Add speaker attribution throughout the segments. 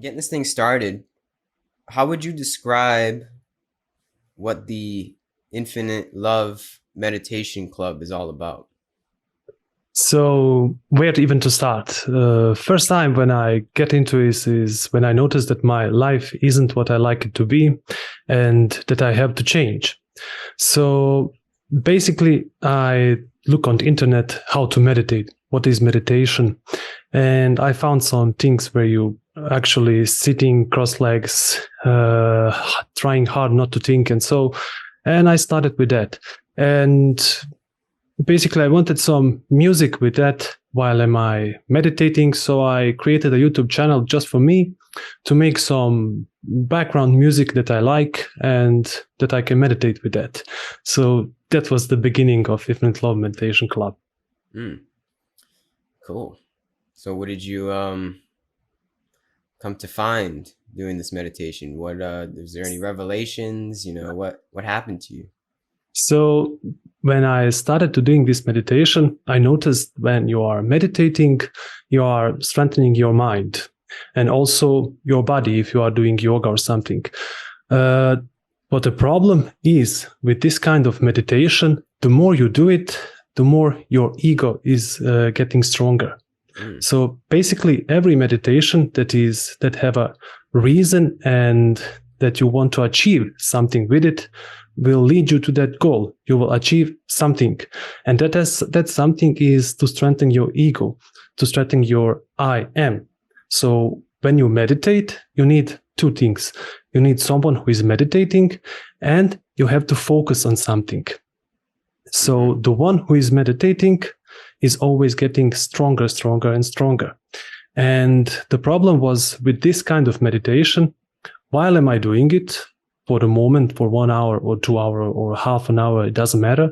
Speaker 1: getting this thing started, how would you describe what the Infinite Love Meditation Club is all about?
Speaker 2: So where even to start? First time when I get into this is when I notice that my life isn't what I like it to be and that I have to change. So basically, I look on the internet how to meditate. What is meditation? And I found some things where you actually sitting cross legs, trying hard not to think. And I started with that. And basically, I wanted some music with that while am I meditating. So I created a YouTube channel just for me to make some background music that I like and that I can meditate with that. So that was the beginning of Infinite Love Meditation Club.
Speaker 1: Cool. So what did you come to find doing this meditation? What is there any revelations? What happened to you?
Speaker 2: So when I started to doing this meditation, I noticed when you are meditating, you are strengthening your mind and also your body if you are doing yoga or something. But the problem is with this kind of meditation, the more you do it, the more your ego is getting stronger. So basically every meditation that have a reason and that you want to achieve something with it will lead you to that goal. You will achieve something. And that something is to strengthen your ego, to strengthen your I am. So when you meditate, you need two things. You need someone who is meditating and you have to focus on something. So the one who is meditating is always getting stronger, stronger, and stronger. And the problem was with this kind of meditation, while am I doing it for the moment, for 1 hour or 2 hours or half an hour, it doesn't matter.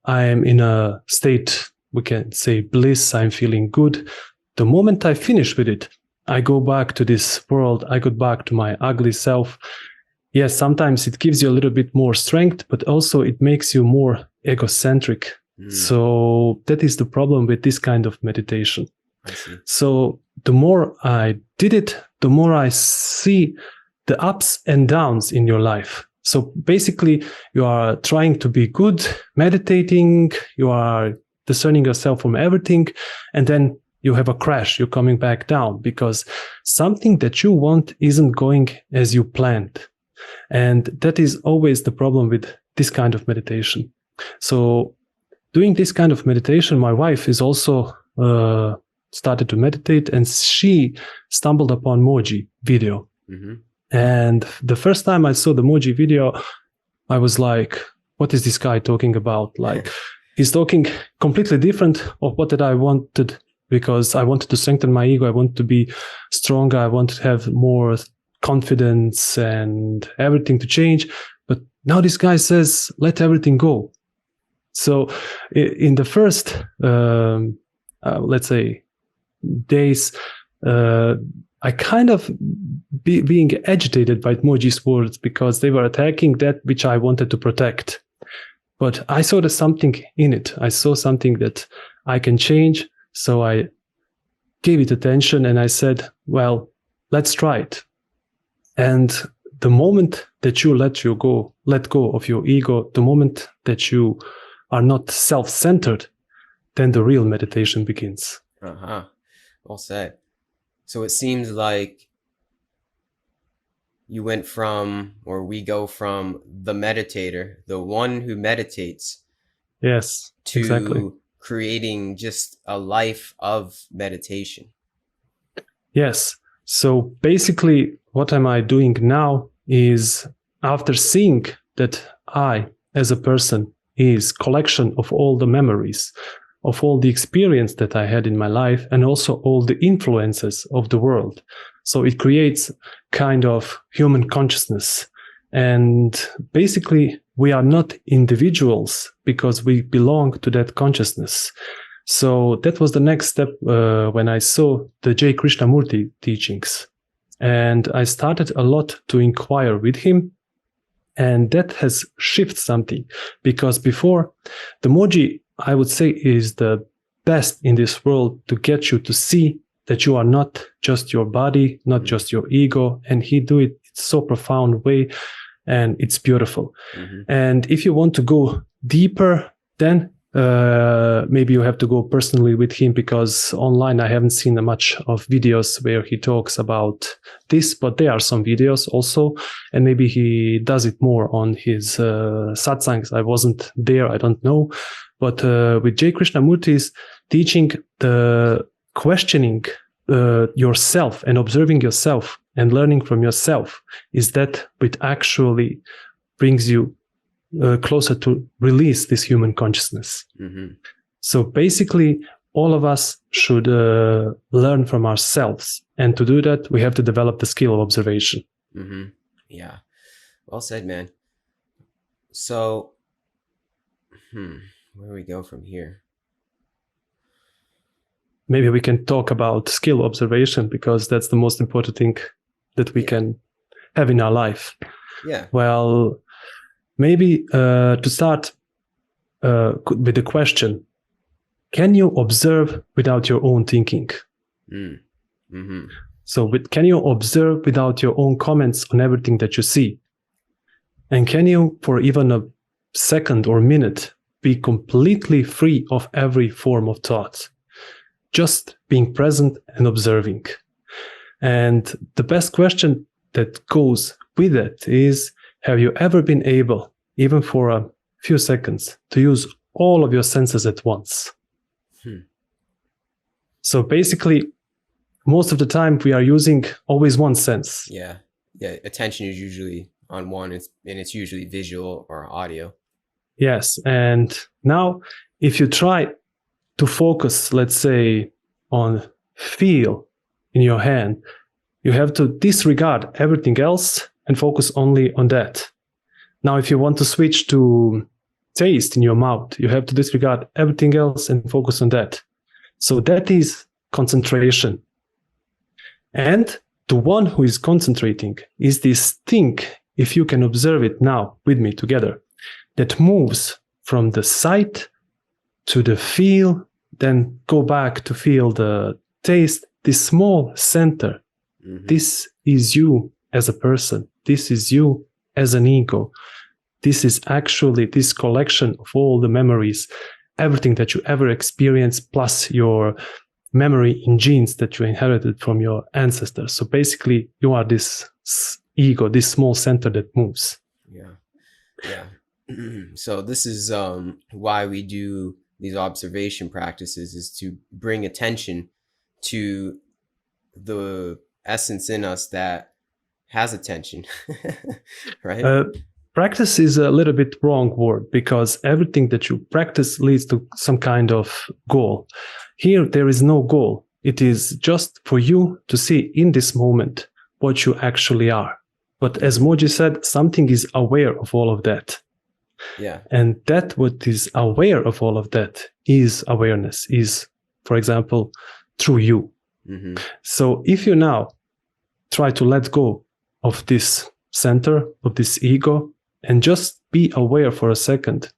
Speaker 2: I am in a state, we can say bliss, I'm feeling good. The moment I finish with it, I go back to this world, I go back to my ugly self. Yes, sometimes it gives you a little bit more strength, but also it makes you more egocentric. So that is the problem with this kind of meditation. So the more I did it, the more I see the ups and downs in your life. So basically, you are trying to be good, meditating, you are discerning yourself from everything, and then you have a crash, you're coming back down because something that you want isn't going as you planned. And that is always the problem with this kind of meditation. So doing this kind of meditation, my wife is also started to meditate, and she stumbled upon Moji video. And the first time I saw the Moji video, I was like, what is this guy talking about? Like, he's talking completely different of what that I wanted, because I wanted to strengthen my ego. I want to be stronger. I want to have more confidence and everything to change. But now this guy says, let everything go. So in the first, let's say, days, I kind of being agitated by Moji's words because they were attacking that which I wanted to protect. But I saw there's something in it. I saw something that I can change. So I gave it attention and I said, well, let's try it. And the moment that you let go of your ego, the moment that you are not self-centered, then the real meditation begins.
Speaker 1: Well said. So it seems like you went from, or we go from the meditator, the one who meditates,
Speaker 2: yes,
Speaker 1: to
Speaker 2: exactly.
Speaker 1: creating just a life of meditation.
Speaker 2: Yes. So basically, what am I doing now is, after seeing that I, as a person, is collection of all the memories, of all the experience that I had in my life, and also all the influences of the world. So it creates kind of human consciousness. And basically, we are not individuals because we belong to that consciousness. So that was the next step when I saw the J. Krishnamurti teachings. And I started a lot to inquire with him. And that has shifted something, because before, the Moji, I would say, is the best in this world to get you to see that you are not just your body, not just your ego, and he do it in so profound way, and it's beautiful. And if you want to go deeper, then maybe you have to go personally with him, because online I haven't seen much of videos where he talks about this, but there are some videos also, and maybe he does it more on his satsangs. I wasn't there, I don't know, but with J. Krishnamurti's teaching, the questioning yourself and observing yourself and learning from yourself is that which actually brings you closer to release this human consciousness. So basically, all of us should learn from ourselves. And to do that, we have to develop the skill of observation.
Speaker 1: Yeah. Well said, man. So, where do we go from here?
Speaker 2: Maybe we can talk about skill observation, because that's the most important thing that we can have in our life.
Speaker 1: Yeah.
Speaker 2: Well, maybe to start with the question, can you observe without your own thinking? So can you observe without your own comments on everything that you see? And can you, for even a second or minute, be completely free of every form of thought? Just being present and observing. And the best question that goes with it is, have you ever been able, even for a few seconds, to use all of your senses at once? So basically, most of the time we are using always one sense.
Speaker 1: Yeah. Attention is usually on one, and it's usually visual or audio.
Speaker 2: Yes. And now, if you try to focus, let's say, on feel in your hand, you have to disregard everything else and focus only on that. Now, if you want to switch to taste in your mouth, you have to disregard everything else and focus on that. So that is concentration. And the one who is concentrating is this thing, if you can observe it now with me together, that moves from the sight to the feel, then go back to feel the taste, this small center. This is you as a person. This is you as an ego. This is actually this collection of all the memories, everything that you ever experienced, plus your memory in genes that you inherited from your ancestors. So basically, you are this ego, this small center that moves.
Speaker 1: Yeah. So this is why we do these observation practices, is to bring attention to the essence in us that has attention, right?
Speaker 2: Practice is a little bit wrong word, because everything that you practice leads to some kind of goal. Here, there is no goal. It is just for you to see in this moment what you actually are. But as Moji said, something is aware of all of that.
Speaker 1: Yeah.
Speaker 2: And that what is aware of all of that is awareness, is, for example, through you. So if you now try to let go of this center, of this ego, and just be aware for a second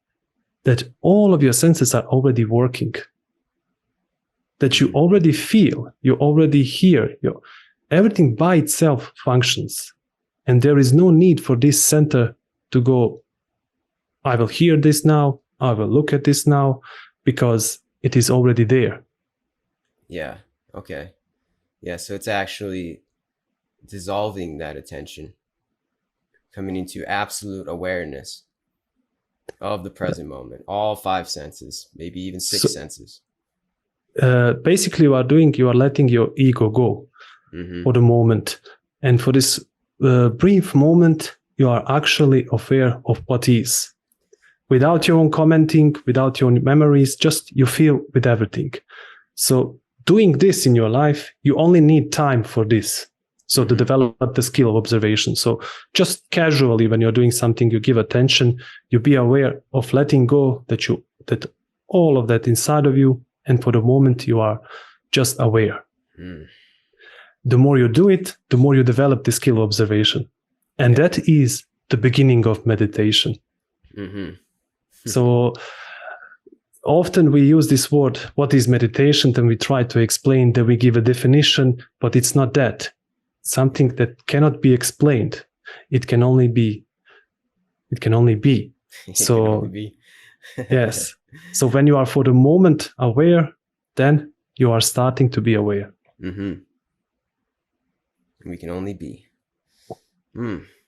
Speaker 2: that all of your senses are already working, that you already feel, you already hear, everything by itself functions. And there is no need for this center to go, I will hear this now, I will look at this now, because it is already there.
Speaker 1: Yeah. Okay. Yeah. So it's actually dissolving that attention, coming into absolute awareness of the present moment, all five senses, maybe even six senses.
Speaker 2: Basically, you are letting your ego go for the moment. And for this brief moment, you are actually aware of what is. Without your own commenting, without your own memories, just you feel with everything. So doing this in your life, you only need time for this. So to develop the skill of observation. So just casually, when you're doing something, you give attention, you be aware of letting go, that all of that inside of you, and for the moment you are just aware. The more you do it, the more you develop the skill of observation. And that is the beginning of meditation. So often we use this word, what is meditation? Then we try to explain, that we give a definition, but it's not that. Something that cannot be explained. It can only be. It can only be. So,
Speaker 1: can only be.
Speaker 2: yes. So when you are for the moment aware, then you are starting to be aware.
Speaker 1: Mm-hmm. We can only be.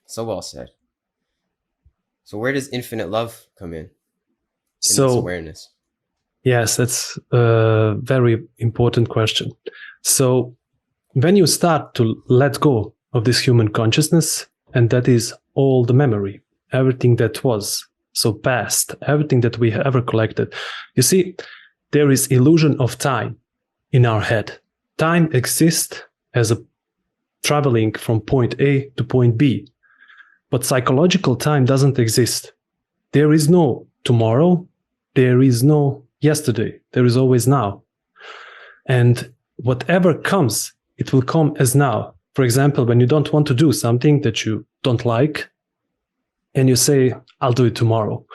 Speaker 1: So well said. So where does infinite love come in this awareness?
Speaker 2: Yes, that's a very important question. So when you start to let go of this human consciousness, and that is all the memory, everything that was, so past, everything that we have ever collected. You see, there is illusion of time in our head. Time exists as a traveling from point A to point B. But psychological time doesn't exist. There is no tomorrow. There is no yesterday. There is always now. And whatever comes, it will come as now. For example, when you don't want to do something that you don't like, and you say, I'll do it tomorrow.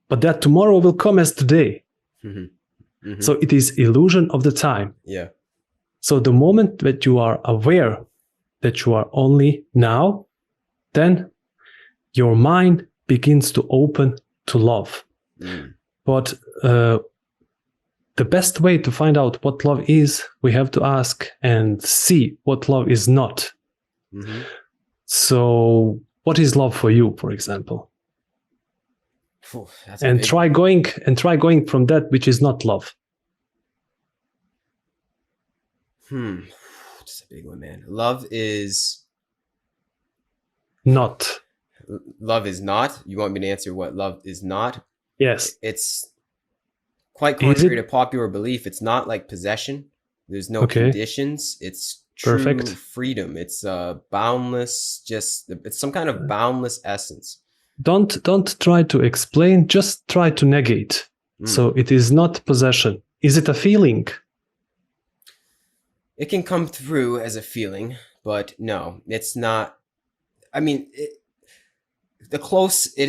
Speaker 2: But that tomorrow will come as today.
Speaker 1: Mm-hmm. Mm-hmm.
Speaker 2: So it is illusion of the time.
Speaker 1: Yeah.
Speaker 2: So the moment that you are aware that you are only now, then your mind begins to open to love. But the best way to find out what love is, we have to ask and see what love is not.
Speaker 1: Mm-hmm.
Speaker 2: So what is love for you, for example?
Speaker 1: And
Speaker 2: try going from that which is not love.
Speaker 1: That's a big one, man. Love is
Speaker 2: not.
Speaker 1: Love is not. You want me to answer what love is not?
Speaker 2: Yes.
Speaker 1: It's quite contrary to popular belief. It's not like possession. There's no conditions. It's true freedom. It's boundless. It's some kind of boundless essence.
Speaker 2: Don't try to explain. Just try to negate. So it is not possession. Is it a feeling?
Speaker 1: It can come through as a feeling, but no, it's not. I mean, it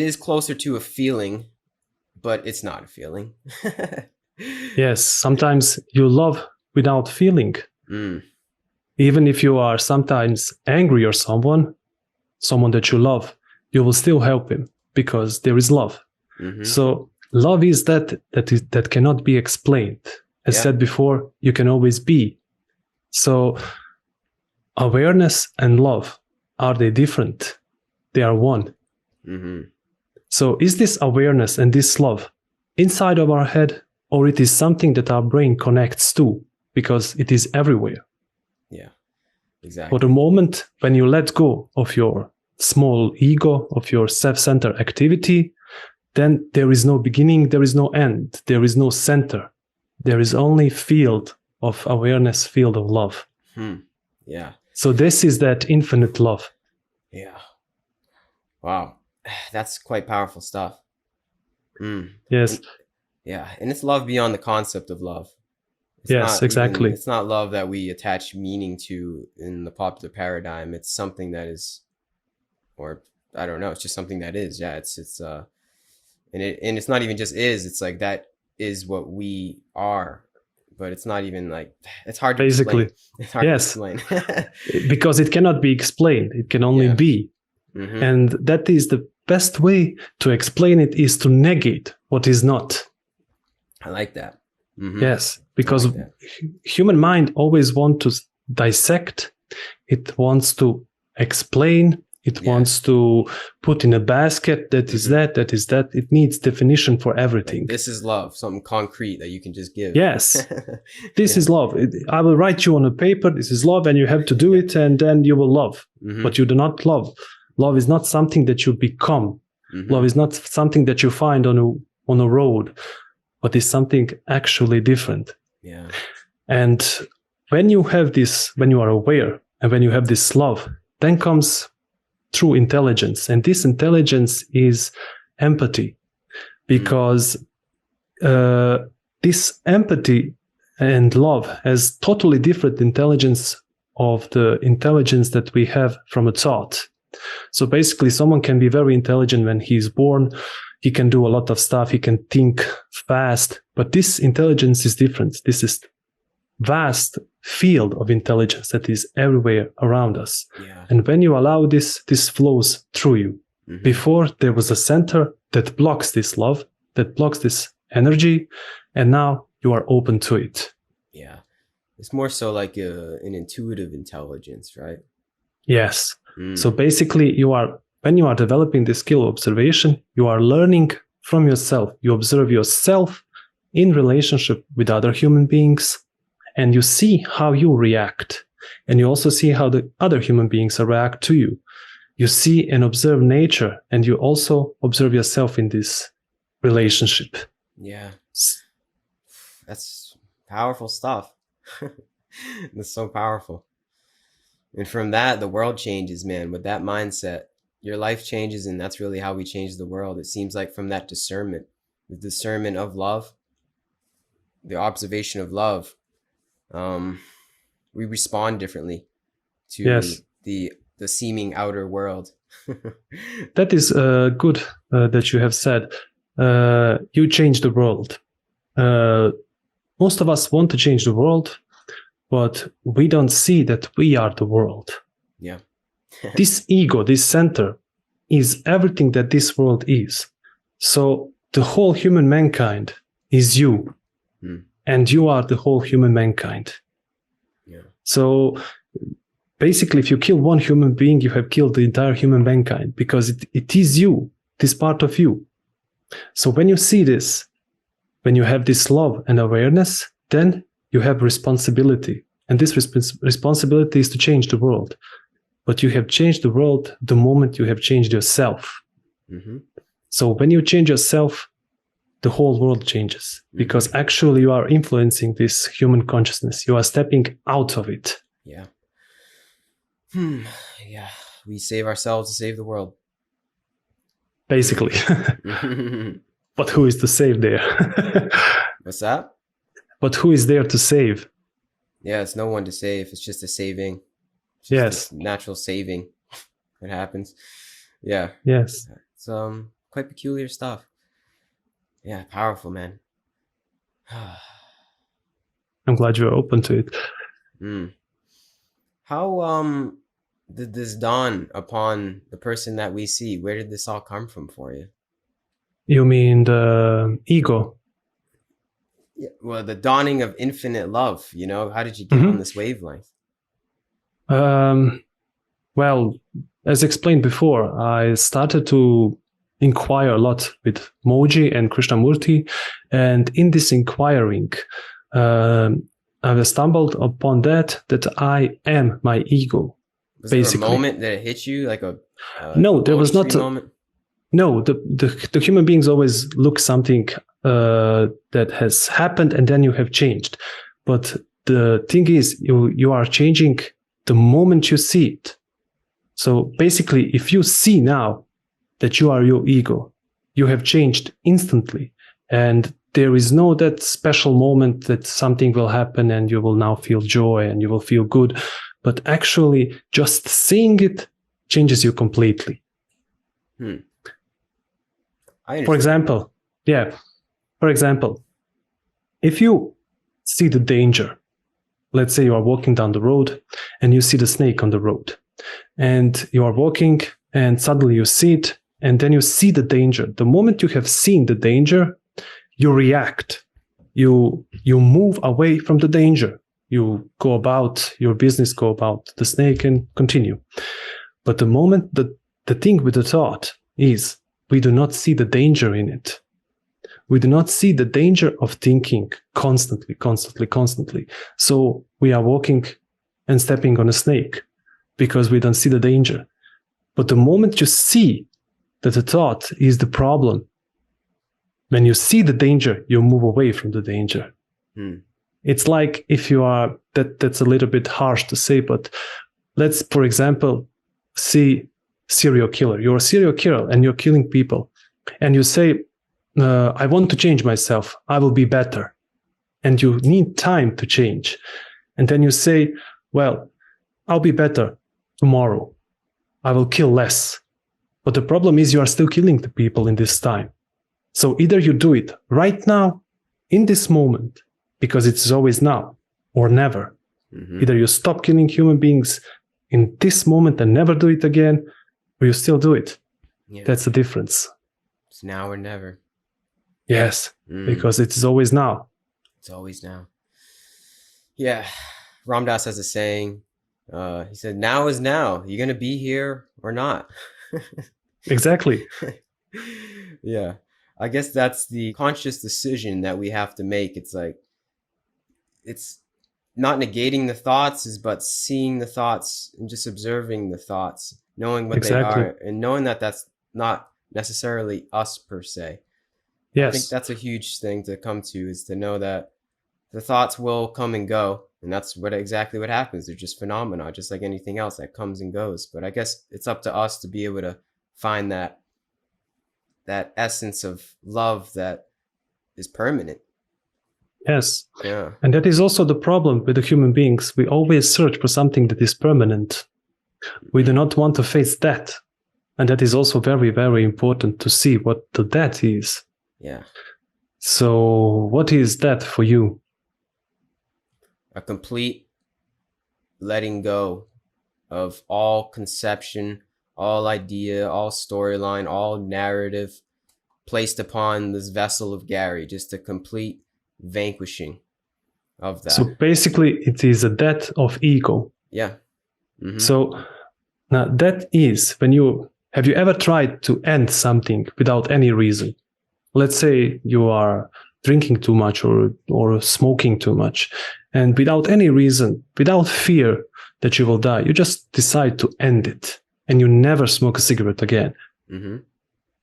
Speaker 1: is closer to a feeling, but it's not a feeling.
Speaker 2: Yes, sometimes you love without feeling. Even if you are sometimes angry or someone that you love, you will still help him because there is love. Mm-hmm. So love is that cannot be explained. As said before, you can always be. So awareness and love, are they different? They are one.
Speaker 1: Mm-hmm.
Speaker 2: So is this awareness and this love inside of our head, or it is something that our brain connects to because it is everywhere?
Speaker 1: Yeah, exactly.
Speaker 2: For the moment when you let go of your small ego, of your self-centered activity, then there is no beginning, there is no end, there is no center. There is only field of awareness, field of love.
Speaker 1: Yeah.
Speaker 2: So this is that infinite love.
Speaker 1: Yeah. Wow. That's quite powerful stuff.
Speaker 2: Yes.
Speaker 1: And it's love beyond the concept of love.
Speaker 2: Exactly.
Speaker 1: It's not love that we attach meaning to in the popular paradigm. It's something that is, or I don't know, it's just something that is. Yeah, it's and it's not even just is, it's like that is what we are. But it's not even like, it's hard to explain. It's hard to explain.
Speaker 2: Because it cannot be explained. It can only be. Mm-hmm. And that is the best way to explain it, is to negate what is not.
Speaker 1: I like that. Mm-hmm.
Speaker 2: Yes, because human mind always wants to dissect. It wants to explain. It wants to put in a basket. That is that is that. It needs definition for everything.
Speaker 1: Like, this is love, something concrete that you can just give.
Speaker 2: Yes, this is love. I will write you on a paper, this is love, and you have to do it, and then you will love. Mm-hmm. But you do not love. Love is not something that you become. Mm-hmm. Love is not something that you find on a road, but is something actually different.
Speaker 1: Yeah.
Speaker 2: And when you have this, when you are aware, and when you have this love, then comes true intelligence. And this intelligence is empathy, because this empathy and love has totally different intelligence of the intelligence that we have from a thought. So basically, someone can be very intelligent when he's born. He can do a lot of stuff. He can think fast. But this intelligence is different. This is vast field of intelligence that is everywhere around us.
Speaker 1: Yeah.
Speaker 2: And when you allow this flows through you.
Speaker 1: Mm-hmm.
Speaker 2: Before, there was a center that blocks this love, that blocks this energy, and now you are open to it.
Speaker 1: Yeah. It's more so like an intuitive intelligence, right?
Speaker 2: Yes.
Speaker 1: Mm.
Speaker 2: So basically, when you are developing the skill of observation, you are learning from yourself. You observe yourself in relationship with other human beings, and you see how you react. And you also see how the other human beings react to you. You see and observe nature, and you also observe yourself in this relationship.
Speaker 1: Yeah. That's powerful stuff. That's so powerful. And from that, the world changes, man. With that mindset, your life changes, and that's really how we change the world. It seems like from that discernment, the discernment of love, the observation of love, we respond differently to
Speaker 2: Yes.
Speaker 1: the seeming outer world.
Speaker 2: That is good that you have said. You change the world. Most of us want to change the world, but we don't see that we are the world.
Speaker 1: Yeah.
Speaker 2: This ego, this center, is everything that this world is. So the whole human mankind is you, and you are the whole human mankind.
Speaker 1: Yeah.
Speaker 2: So basically, if you kill one human being, you have killed the entire human mankind, because it is you, it is part of you. So when you see this, when you have this love and awareness, then you have responsibility. And this responsibility is to change the world. But you have changed the world the moment you have changed yourself.
Speaker 1: Mm-hmm.
Speaker 2: So when you change yourself, the whole world changes, because actually you are influencing this human consciousness. You are stepping out of it.
Speaker 1: Yeah. Yeah. We save ourselves to save the world.
Speaker 2: Basically. But who is to save there?
Speaker 1: What's that?
Speaker 2: But who is there to save?
Speaker 1: Yeah, it's no one to save. It's just a saving. It's just
Speaker 2: Yes.
Speaker 1: natural saving that happens. Yeah.
Speaker 2: Yes.
Speaker 1: It's quite peculiar stuff. Yeah, powerful, man.
Speaker 2: I'm glad you're open to it.
Speaker 1: How did this dawn upon the person that we see? Where did this all come from for you?
Speaker 2: You mean the ego?
Speaker 1: Yeah, well, the dawning of infinite love, how did you get on this wavelength?
Speaker 2: Well, as explained before, I started to inquire a lot with Moji and Krishnamurti, and in this inquiring, I stumbled upon that I am my ego.
Speaker 1: Was
Speaker 2: basically.
Speaker 1: there a moment that it hit you, like a
Speaker 2: no, there was not
Speaker 1: a moment?
Speaker 2: No, the human beings always look something that has happened, and then you have changed. But the thing is, you are changing the moment you see it. So basically, if you see now that you are your ego, you have changed instantly, and there is no that special moment that something will happen and you will now feel joy and you will feel good. But actually, just seeing it changes you completely. For example, if you see the danger, let's say you are walking down the road and you see the snake on the road, and you are walking and suddenly you see it, and then you see the danger. The moment you have seen the danger, you react. You move away from the danger. You go about your business, go about the snake and continue. But the moment the thing with the thought is, we do not see the danger in it. We do not see the danger of thinking constantly. So we are walking and stepping on a snake because we don't see the danger. But the moment you see that the thought is the problem, when you see the danger, you move away from the danger. It's like if you are, that's a little bit harsh to say, but let's, for example, see serial killer. You're a serial killer and you're killing people. And you say, I want to change myself. I will be better. And you need time to change. And then you say, well, I'll be better tomorrow. I will kill less. But the problem is you are still killing the people in this time. So either you do it right now, in this moment, because it's always now or never. Either you stop killing human beings in this moment and never do it again, or you still do it.
Speaker 1: Yeah.
Speaker 2: That's the difference.
Speaker 1: It's now or never.
Speaker 2: Yes, because it's always now.
Speaker 1: It's always now. Yeah. Ram Dass has a saying. He said, now is now. You're going to be here or not.
Speaker 2: Exactly.
Speaker 1: Yeah. I guess that's the conscious decision that we have to make. It's like, it's not negating the thoughts, but seeing the thoughts and just observing the thoughts, knowing what they are, and knowing that that's not necessarily us per se.
Speaker 2: Yes.
Speaker 1: I think that's a huge thing to come to, is to know that the thoughts will come and go. And that's exactly what happens. They're just phenomena, just like anything else that comes and goes. But I guess it's up to us to be able to find that essence of love that is permanent.
Speaker 2: Yes.
Speaker 1: Yeah.
Speaker 2: And that is also the problem with the human beings. We always search for something that is permanent. We do not want to face death. And that is also very, very important to see what the death is.
Speaker 1: Yeah.
Speaker 2: So what is that for you?
Speaker 1: A complete letting go of all conception, all idea, all storyline, all narrative placed upon this vessel of Gary. Just a complete vanquishing of that.
Speaker 2: So basically it is a death of ego.
Speaker 1: Yeah.
Speaker 2: So now that is when have you ever tried to end something without any reason? Let's say you are drinking too much or smoking too much, and without any reason, without fear that you will die, you just decide to end it and you never smoke a cigarette again.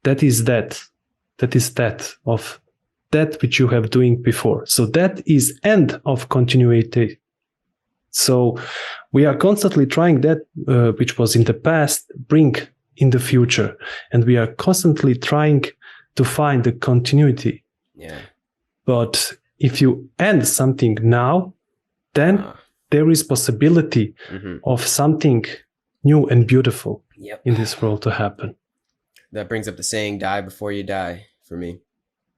Speaker 2: That is that. That is that of that which you have doing before. So that is end of continuity. So we are constantly trying that which was in the past, bring in the future. And we are constantly trying to find the continuity.
Speaker 1: Yeah.
Speaker 2: But if you end something now, then there is possibility of something new and beautiful in this world to happen.
Speaker 1: That brings up the saying, die before you die, for me.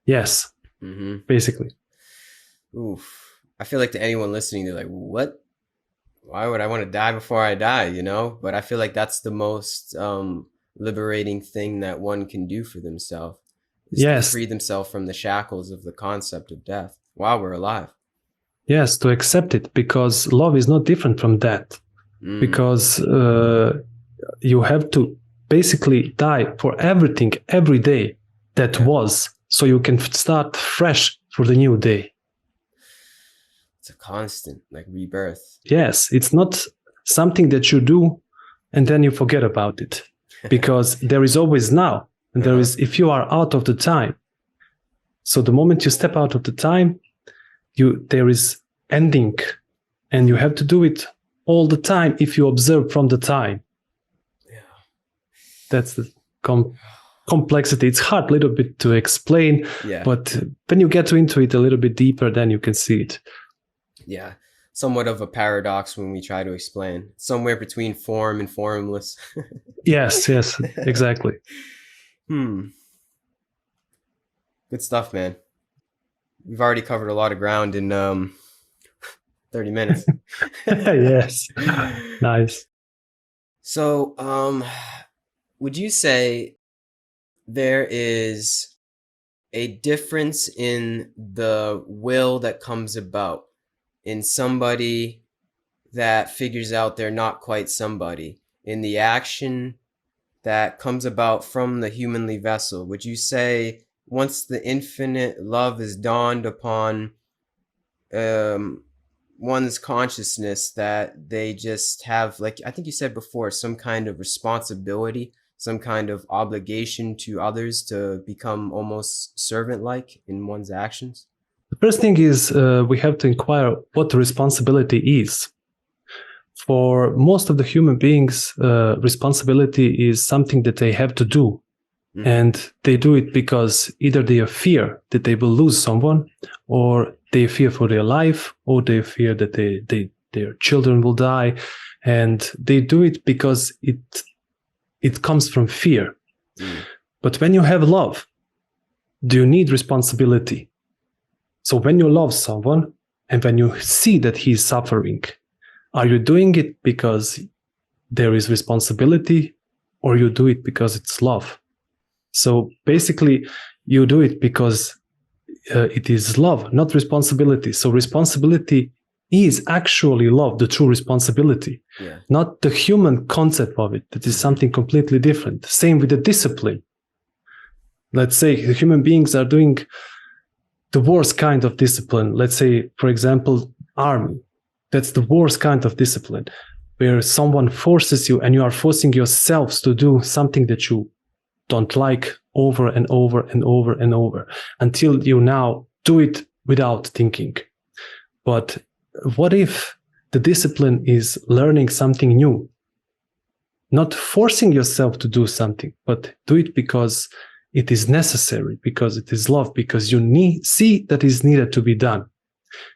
Speaker 2: Yes. Basically.
Speaker 1: Oof. I feel like to anyone listening, they're like, what? Why would I want to die before I die, you know? But I feel like that's the most liberating thing that one can do for themselves. Yes. To free themselves from the shackles of the concept of death while we're alive.
Speaker 2: Yes, to accept it, because love is not different from that. Because you have to basically die for everything, every day that was, so you can start fresh for the new day.
Speaker 1: It's a constant, like rebirth.
Speaker 2: Yes, it's not something that you do and then you forget about it, because there is always now, and there is, if you are out of the time. So the moment you step out of the time, there is ending, and you have to do it all the time if you observe from the time.
Speaker 1: Yeah.
Speaker 2: That's the complexity. It's hard a little bit to explain, but when you get into it a little bit deeper, then you can see it.
Speaker 1: Yeah. Somewhat of a paradox when we try to explain. Somewhere between form and formless.
Speaker 2: Yes, exactly.
Speaker 1: Good stuff, man. We've already covered a lot of ground in 30 minutes.
Speaker 2: Yes. Nice.
Speaker 1: So, would you say there is a difference in the will that comes about in somebody that figures out they're not quite somebody, in the action that comes about from the humanly vessel? Would you say once the infinite love is dawned upon one's consciousness, that they just have, like I think you said before, some kind of responsibility, some kind of obligation to others to become almost servant-like in one's actions?
Speaker 2: The first thing is we have to inquire what the responsibility is. For most of the human beings, responsibility is something that they have to do. And they do it because either they fear that they will lose someone, or they fear for their life, or they fear that their children will die. And they do it because it comes from fear. But when you have love, do you need responsibility? So when you love someone and when you see that he's suffering, are you doing it because there is responsibility, or you do it because it's love? So basically, you do it because it is love, not responsibility. So responsibility is actually love, the true responsibility, not the human concept of it. That is something completely different. Same with the discipline. Let's say the human beings are doing the worst kind of discipline. Let's say, for example, army. That's the worst kind of discipline, where someone forces you and you are forcing yourselves to do something that you don't like over and over and over and over until you now do it without thinking. But what if the discipline is learning something new? Not forcing yourself to do something, but do it because it is necessary, because it is love, because you see that is needed to be done.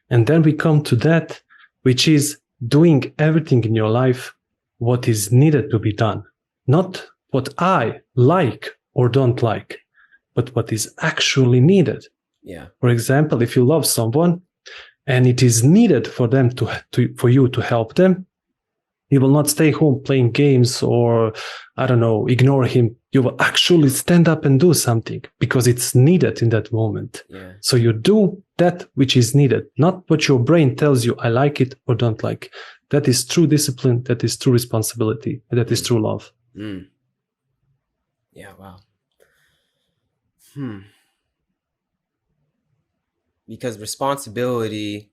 Speaker 2: And then we come to that, which is doing everything in your life what is needed to be done. Not what I like or don't like, but what is actually needed.
Speaker 1: Yeah.
Speaker 2: For example, if you love someone and it is needed for them for you to help them, you will not stay home playing games or, I don't know, ignore him. You will actually stand up and do something because it's needed in that moment.
Speaker 1: Yeah.
Speaker 2: So you do that which is needed, not what your brain tells you, I like it or don't like. That is true discipline. That is true responsibility. And that is true love.
Speaker 1: Mm. Yeah, wow. Because responsibility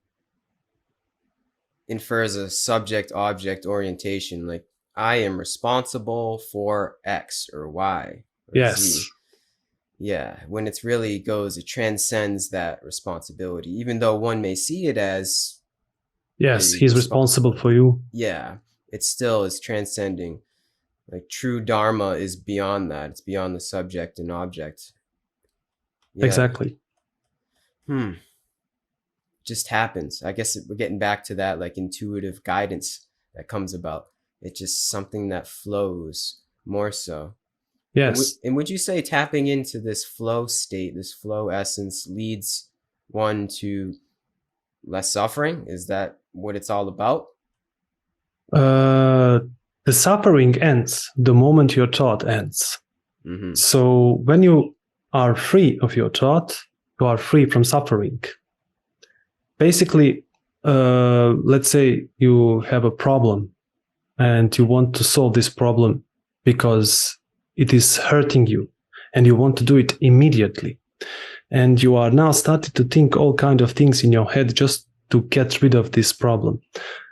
Speaker 1: infers a subject-object orientation. Like, I am responsible for X or Y or
Speaker 2: Yes.
Speaker 1: Z. Yeah, when it really goes, it transcends that responsibility, even though one may see it as...
Speaker 2: Yes, he's responsible for you.
Speaker 1: Yeah, it still is transcending. Like, true Dharma is beyond that. It's beyond the subject and object. Yeah.
Speaker 2: Exactly.
Speaker 1: Just happens. I guess we're getting back to that, like, intuitive guidance that comes about. It's just something that flows more so.
Speaker 2: Yes.
Speaker 1: And would you say tapping into this flow state, this flow essence, leads one to less suffering? Is that what it's all about?
Speaker 2: The suffering ends the moment your thought ends.
Speaker 1: Mm-hmm.
Speaker 2: So when you are free of your thought, you are free from suffering. Basically, let's say you have a problem and you want to solve this problem because it is hurting you and you want to do it immediately. And you are now starting to think all kinds of things in your head just to get rid of this problem.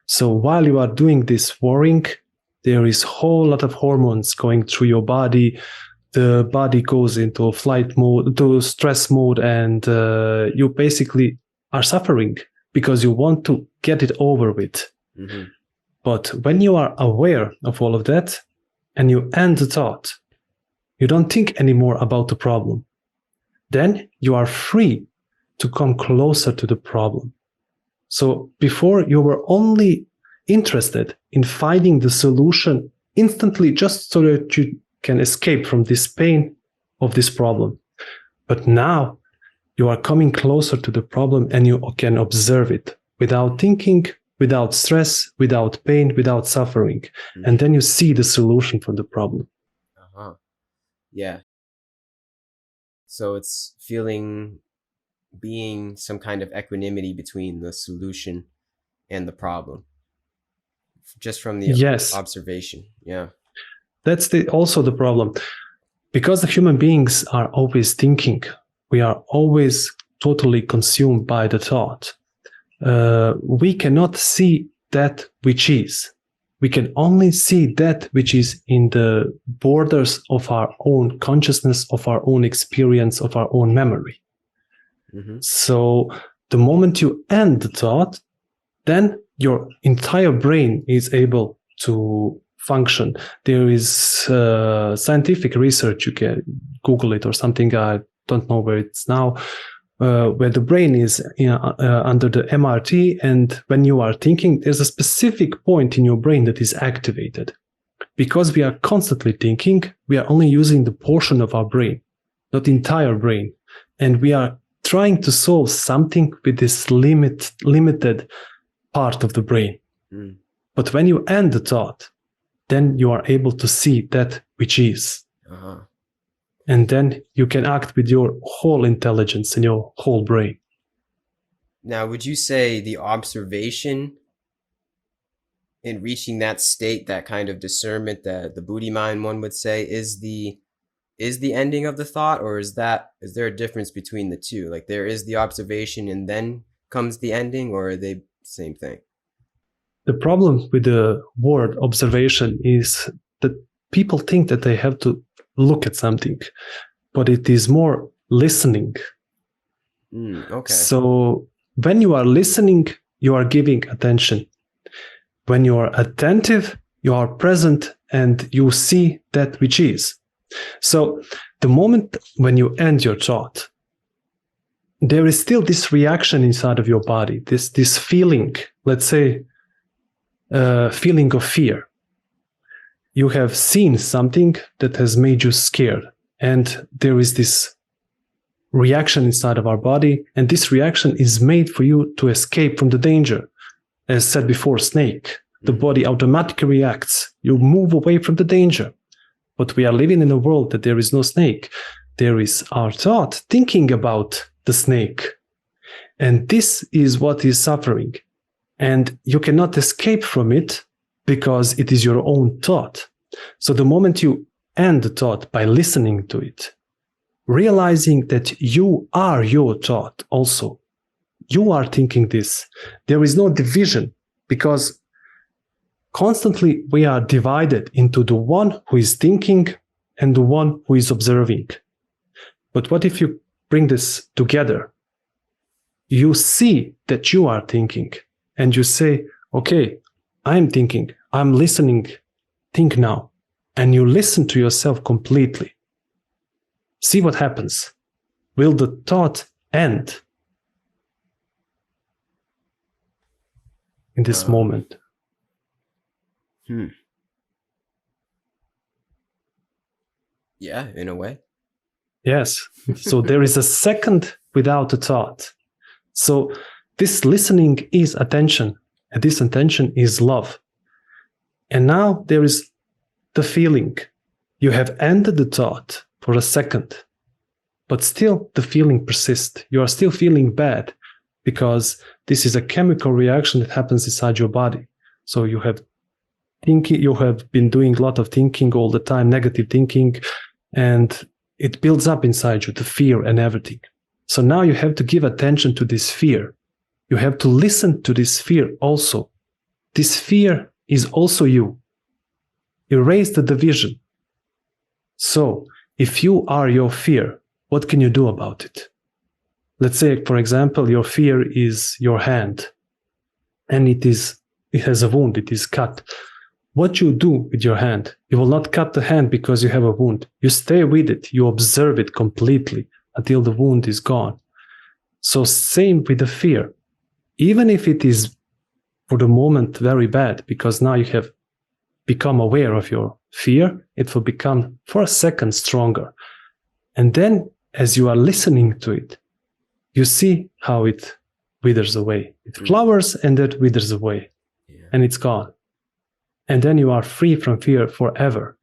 Speaker 2: So while you are doing this worrying, there is a whole lot of hormones going through your body. The body goes into flight mode, to stress mode, and you basically are suffering because you want to get it over with.
Speaker 1: Mm-hmm.
Speaker 2: But when you are aware of all of that and you end the thought, you don't think anymore about the problem. Then you are free to come closer to the problem. So before you were only interested in finding the solution instantly just so that you can escape from this pain of this problem. But now you are coming closer to the problem and you can observe it without thinking, without stress, without pain, without suffering. Mm-hmm. And then you see the solution for the problem.
Speaker 1: Uh-huh. Yeah. So it's being some kind of equanimity between the solution and the problem, just from the observation. Yeah.
Speaker 2: That's also the problem. Because the human beings are always thinking, we are always totally consumed by the thought. We cannot see that which is. We can only see that which is in the borders of our own consciousness, of our own experience, of our own memory. Mm-hmm. So the moment you end the thought, then your entire brain is able to function. There is scientific research, you can Google it or something, I don't know where it's now, where the brain is under the MRT, and when you are thinking, there's a specific point in your brain that is activated. Because we are constantly thinking, we are only using the portion of our brain, not the entire brain. And we are trying to solve something with this limited part of the brain.
Speaker 1: Mm.
Speaker 2: But when you end the thought, then you are able to see that which is.
Speaker 1: Uh-huh.
Speaker 2: And then you can act with your whole intelligence and your whole brain.
Speaker 1: Now, would you say the observation in reaching that state, that kind of discernment that the Buddhi mind, one would say, is the ending of the thought, or is there a difference between the two? Like there is the observation and then comes the ending, or are they the same thing?
Speaker 2: The problem with the word observation is that people think that they have to look at something, but it is more listening.
Speaker 1: Okay.
Speaker 2: So when you are listening, you are giving attention. When you are attentive, you are present and you see that which is. So the moment when you end your thought, there is still this reaction inside of your body, this feeling, let's say, feeling of fear. You have seen something that has made you scared, and there is this reaction inside of our body, and this reaction is made for you to escape from the danger. As said before, snake, the body automatically reacts. You move away from the danger. But we are living in a world that there is no snake. There is our thought thinking about the snake. And this is what is suffering. And you cannot escape from it because it is your own thought. So the moment you end the thought by listening to it, realizing that you are your thought also, you are thinking this, there is no division, because constantly we are divided into the one who is thinking and the one who is observing. But what if you bring this together? You see that you are thinking and you say, okay, I'm thinking, I'm listening, think now. And you listen to yourself completely. See what happens. Will the thought end in this moment?
Speaker 1: Yeah, in a way.
Speaker 2: Yes. So there is a second without a thought. So this listening is attention, and this attention is love. And now there is the feeling. You have ended the thought for a second, but still the feeling persists. You are still feeling bad because this is a chemical reaction that happens inside your body. So you have been doing a lot of thinking all the time, negative thinking, and it builds up inside you, the fear and everything. So now you have to give attention to this fear. You have to listen to this fear also. This fear is also you. Erase the division. So if you are your fear, what can you do about it? Let's say, for example, your fear is your hand, and it has a wound, it is cut. What you do with your hand, you will not cut the hand because you have a wound. You stay with it, you observe it completely until the wound is gone. So same with the fear. Even if it is for the moment very bad, because now you have become aware of your fear, it will become for a second stronger. And then as you are listening to it, you see how it withers away. It flowers and that withers away, and it's gone. And then you are free from fear forever.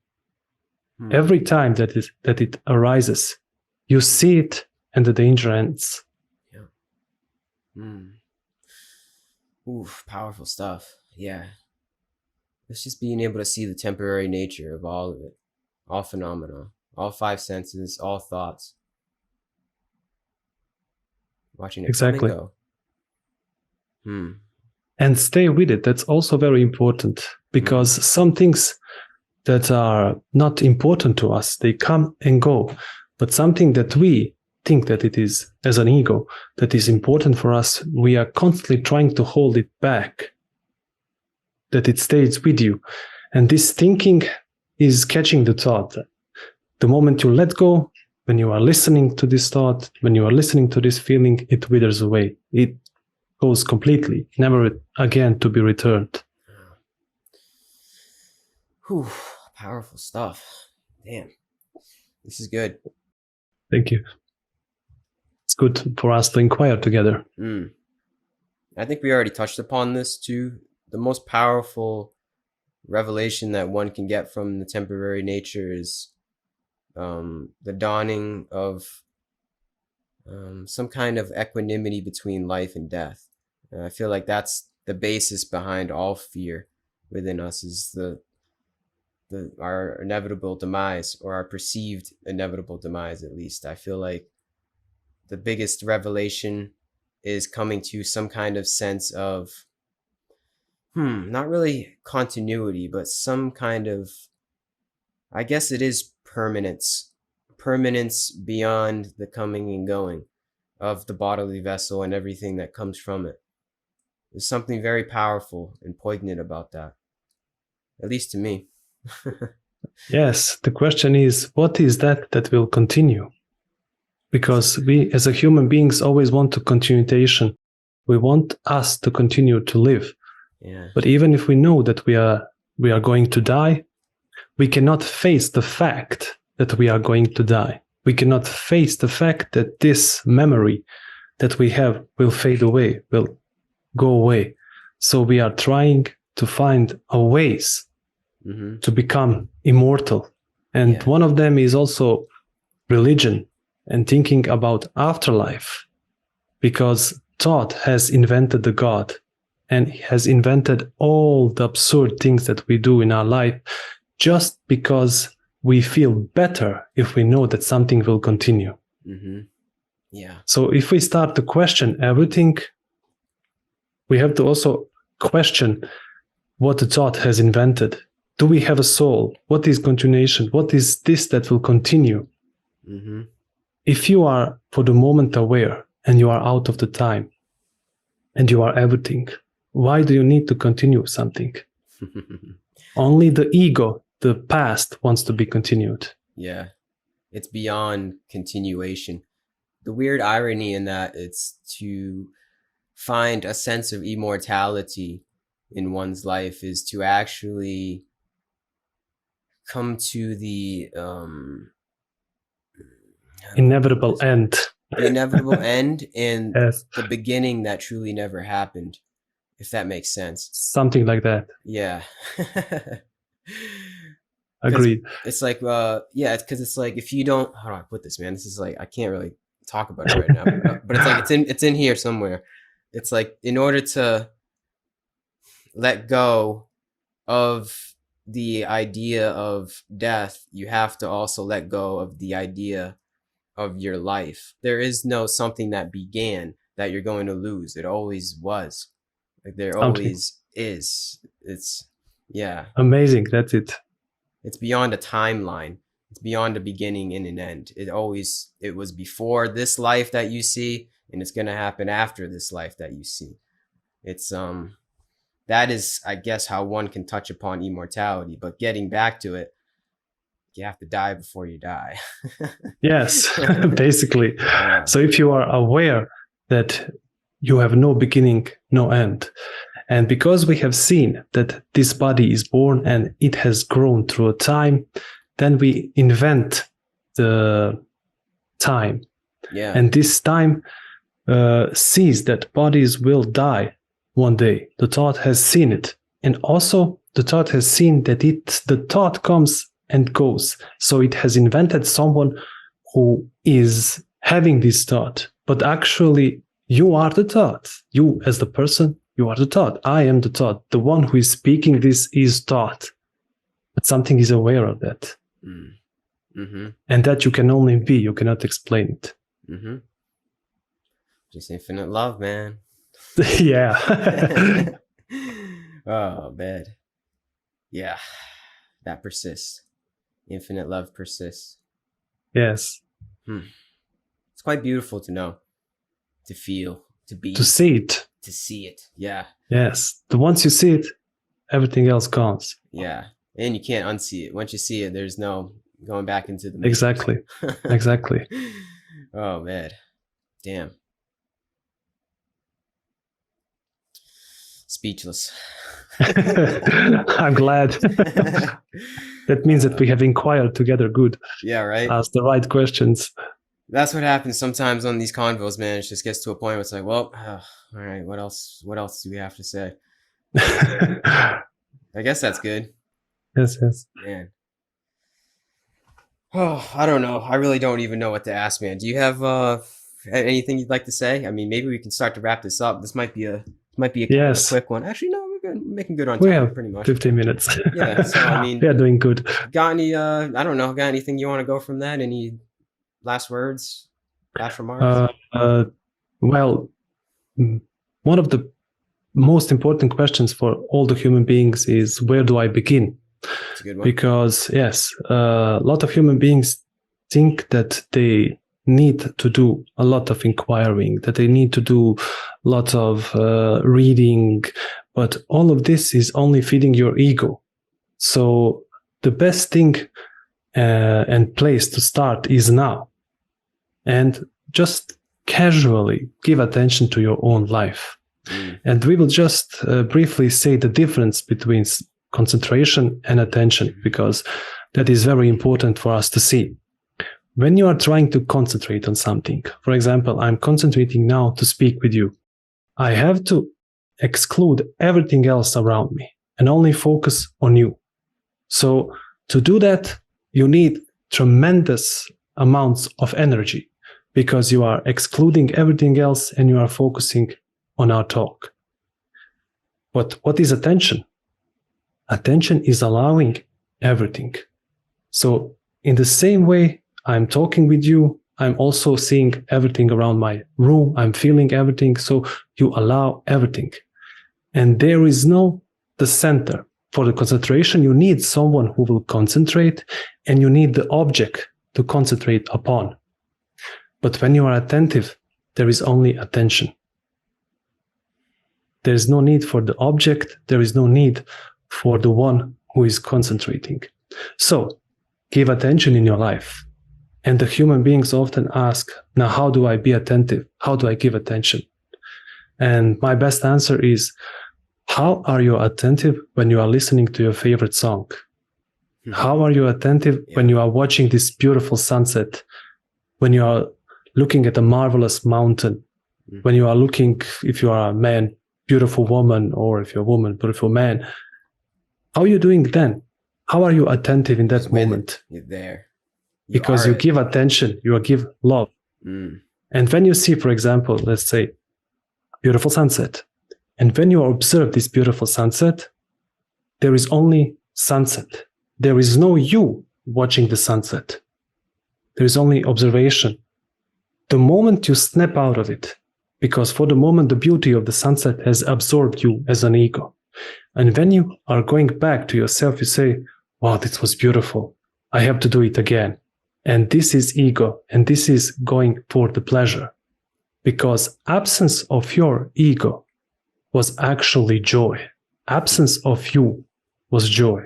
Speaker 2: Every time that it arises, you see it and the danger ends.
Speaker 1: Oof, powerful stuff. Yeah. It's just being able to see the temporary nature of all of it, all phenomena, all five senses, all thoughts. Watching it come and go.
Speaker 2: And stay with it. That's also very important, because some things that are not important to us, they come and go. But something that we think that it is, as an ego, that is important for us, we are constantly trying to hold it back, that it stays with you. And this thinking is catching the thought. The moment you let go, when you are listening to this thought, when you are listening to this feeling, it withers away. It goes completely, never again to be returned.
Speaker 1: Whew, powerful stuff. Damn. This is good.
Speaker 2: Thank you. good for us to inquire together.
Speaker 1: I think we already touched upon this too. The most powerful revelation that one can get from the temporary nature is the dawning of some kind of equanimity between life and death. I feel like that's the basis behind all fear within us, is our inevitable demise, or our perceived inevitable demise, at least. I feel like the biggest revelation is coming to some kind of sense of not really continuity, but some kind of, I guess it is permanence beyond the coming and going of the bodily vessel and everything that comes from it. There's something very powerful and poignant about that, at least to me.
Speaker 2: Yes, the question is, what is that will continue? Because we as a human beings always want to continuation. We want us to continue to live.
Speaker 1: Yeah.
Speaker 2: But even if we know that we are going to die, we cannot face the fact that we are going to die. We cannot face the fact that this memory that we have will fade away, will go away. So we are trying to find a ways to become immortal. And one of them is also religion and thinking about afterlife, because thought has invented the God and has invented all the absurd things that we do in our life just because we feel better if we know that something will continue.
Speaker 1: Yeah.
Speaker 2: So if we start to question everything, we have to also question what the thought has invented. Do we have a soul? What is continuation? What is this that will continue? If you are for the moment aware and you are out of the time and you are everything, why do you need to continue something? Only the ego, the past, wants to be continued.
Speaker 1: Yeah, it's beyond continuation. The weird irony in that, it's to find a sense of immortality in one's life is to actually come to the
Speaker 2: inevitable end.
Speaker 1: The inevitable end and
Speaker 2: Yes.
Speaker 1: the beginning that truly never happened, if that makes sense.
Speaker 2: Something like that.
Speaker 1: Yeah.
Speaker 2: Agreed.
Speaker 1: It's like, it's because it's like, if you don't, how do I put this, man? This is like, I can't really talk about it right now, but it's like, it's in here somewhere. It's like, in order to let go of the idea of death, you have to also let go of the idea of your life. There is no something that began that you're going to lose. It always was. Like, there always is. It's,
Speaker 2: amazing. That's it.
Speaker 1: It's beyond a timeline. It's beyond a beginning and an end. It was before this life that you see, and it's going to happen after this life that you see. It's that is, I guess, how one can touch upon immortality. But getting back to it, you have to die before you die.
Speaker 2: Yes, basically. Yeah. So if you are aware that you have no beginning, no end, and because we have seen that this body is born and it has grown through time, then we invent the time.
Speaker 1: Yeah.
Speaker 2: And this time sees that bodies will die one day. The thought has seen it. And also the thought has seen that the thought comes and goes. So it has invented someone who is having this thought. But actually, you are the thought. You as the person, you are the thought. I am the thought. The one who is speaking this is thought. But something is aware of that. And that you can only be. You cannot explain it.
Speaker 1: Just infinite love, man.
Speaker 2: Yeah.
Speaker 1: Oh, man. Yeah. That persists. Infinite love persists.
Speaker 2: Yes.
Speaker 1: It's quite beautiful to know, to feel, to be.
Speaker 2: To see it.
Speaker 1: To see it. Yeah.
Speaker 2: Yes. Once you see it, everything else counts.
Speaker 1: Yeah. And you can't unsee it. Once you see it, there's no going back into the matrix.
Speaker 2: Exactly. Exactly.
Speaker 1: Oh, man. Damn. Speechless.
Speaker 2: I'm glad. That means that we have inquired together good.
Speaker 1: Yeah, right.
Speaker 2: Asked the right questions.
Speaker 1: That's what happens sometimes on these convos, man. It just gets to a point where it's like, well, all right, what else? What else do we have to say? I guess that's good,
Speaker 2: Yes, yes.
Speaker 1: man. Oh, I don't know. I really don't even know what to ask, man. Do you have anything you'd like to say? I mean, maybe we can start to wrap this up. This might be a kind of a
Speaker 2: Yes,
Speaker 1: quick one. Actually, no, we're good. We're making good on
Speaker 2: we
Speaker 1: time,
Speaker 2: have
Speaker 1: pretty much.
Speaker 2: 15 minutes.
Speaker 1: Yeah. So, I
Speaker 2: We
Speaker 1: mean,
Speaker 2: are doing good.
Speaker 1: got any? I don't know. Got anything you want to go from that? Any last words? Last remarks?
Speaker 2: Uh, uh, well, mm, one of the most important questions for all the human beings is where do I begin?
Speaker 1: It's a good one.
Speaker 2: Because, yes, a lot of human beings think that they need to do a lot of inquiring, that they need to do a lot of reading, but all of this is only feeding your ego. So the best thing and place to start is now. And just casually give attention to your own life. And we will just briefly say the difference between concentration and attention, because that is very important for us to see. When you are trying to concentrate on something, for example, I'm concentrating now to speak with you. I have to exclude everything else around me and only focus on you. So to do that, you need tremendous amounts of energy because you are excluding everything else and you are focusing on our talk. But what is attention? Attention is allowing everything. So in the same way I'm talking with you, I'm also seeing everything around my room. I'm feeling everything. So you allow everything. And there is no the center. For the concentration, you need someone who will concentrate and you need the object to concentrate upon. But when you are attentive, there is only attention. There is no need for the object. There is no need for the one who is concentrating. So give attention in your life. And the human beings often ask, now, how do I be attentive? How do I give attention? And my best answer is, how are you attentive when you are listening to your favorite song? How are you attentive when you are watching this beautiful sunset? When you are looking at a marvelous mountain? When you are looking, if you are a man, beautiful woman, or if you're a woman, beautiful man? How are you doing then? How are you attentive in that moment?
Speaker 1: You're there.
Speaker 2: Because you give attention, you give love. And when you see, for example, let's say, beautiful sunset, and when you observe this beautiful sunset, there is only sunset. There is no you watching the sunset. There is only observation. The moment you snap out of it, because for the moment the beauty of the sunset has absorbed you as an ego. And when you are going back to yourself, you say, wow, this was beautiful. I have to do it again. And this is ego, and this is going for the pleasure. Because absence of your ego was actually joy. Absence of you was joy.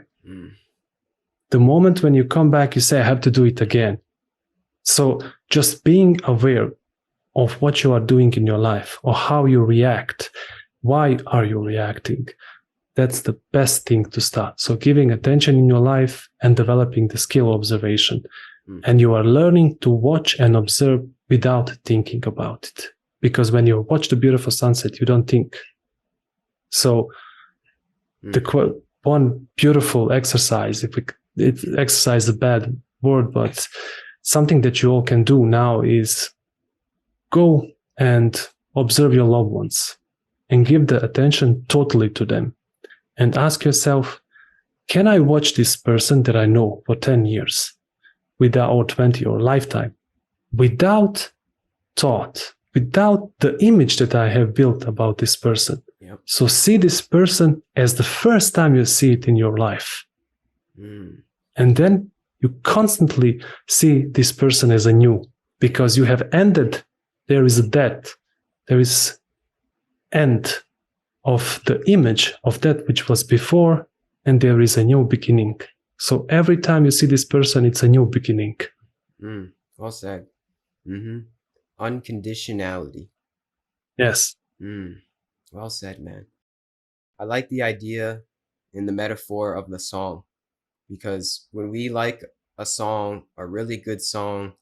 Speaker 2: The moment when you come back, you say, I have to do it again. So just being aware of what you are doing in your life or how you react. Why are you reacting? That's the best thing to start. So giving attention in your life and developing the skill of observation. And you are learning to watch and observe without thinking about it. Because when you watch the beautiful sunset, you don't think. So the one beautiful exercise, exercise is a bad word, but something that you all can do now is go and observe your loved ones and give the attention totally to them and ask yourself, can I watch this person that I know for 10 years without, or 20 or lifetime, without thought, without the image that I have built about this person? So see this person as the first time you see it in your life. And then you constantly see this person as a new, because you have ended. There is a death. There is end of the image of that which was before, and there is a new beginning. So every time you see this person, it's a new beginning.
Speaker 1: Well said. Unconditionality.
Speaker 2: Yes.
Speaker 1: Well said, man. I like the idea in the metaphor of the song, because when we like a song, a really good song,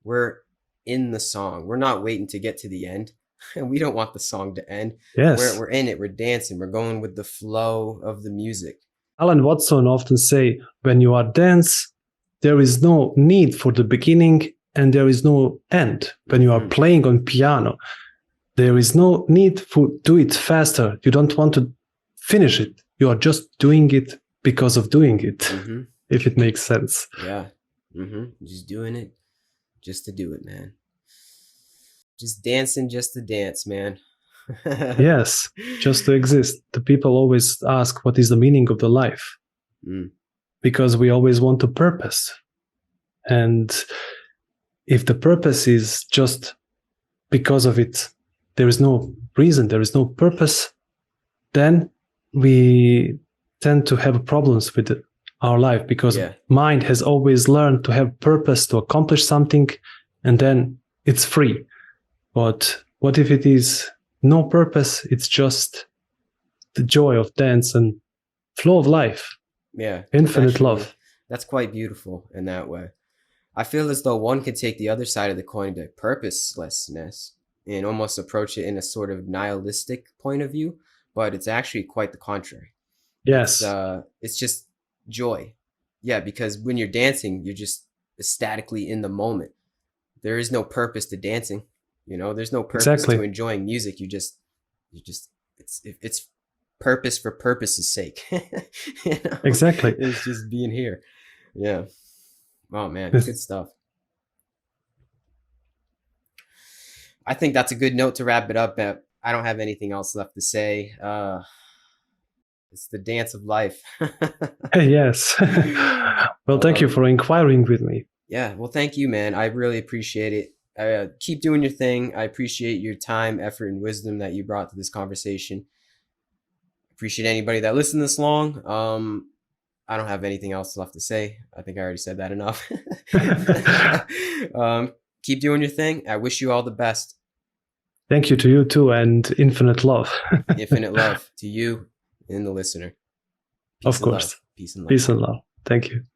Speaker 1: we're in the song. We're not waiting to get to the end. And we don't want the song to end.
Speaker 2: Yes.
Speaker 1: We're in it. We're dancing. We're going with the flow of the music.
Speaker 2: Alan Watson often say, when you are dance, there is no need for the beginning and there is no end. When you are playing on piano, there is no need for do it faster. You don't want to finish it. You are just doing it because of doing it, if it makes sense.
Speaker 1: Yeah. Just doing it just to do it, man. Just dancing just to dance, man.
Speaker 2: Yes, just to exist. The people always ask, what is the meaning of the life? Because we always want a purpose. And if the purpose is just because of it, there is no reason, there is no purpose, then we tend to have problems with our life, because mind has always learned to have purpose, to accomplish something, and then it's free. But what if it is no purpose? It's just the joy of dance and flow of life.
Speaker 1: Yeah.
Speaker 2: Infinite love.
Speaker 1: That's quite beautiful in that way. I feel as though one could take the other side of the coin to purposelessness and almost approach it in a sort of nihilistic point of view, but it's actually quite the contrary.
Speaker 2: Yes.
Speaker 1: It's just joy. Yeah, because when you're dancing, you're just ecstatically in the moment. There is no purpose to dancing. You know, there's no purpose to enjoying music. It's purpose for purpose's sake. You know?
Speaker 2: Exactly.
Speaker 1: It's just being here. Yeah. Oh man, good stuff. I think that's a good note to wrap it up at. I don't have anything else left to say. It's the dance of life.
Speaker 2: Yes. Well, thank you for inquiring with me.
Speaker 1: Yeah. Well, thank you, man. I really appreciate it. Keep doing your thing. I appreciate your time, effort, and wisdom that you brought to this conversation. Appreciate anybody that listened this long. I don't have anything else left to say. I think I already said that enough. Keep doing your thing. I wish you all the best.
Speaker 2: Thank you to you too, and infinite love.
Speaker 1: Infinite love to you and the listener.
Speaker 2: Peace of course.
Speaker 1: Peace and love.
Speaker 2: Peace and love. Thank you.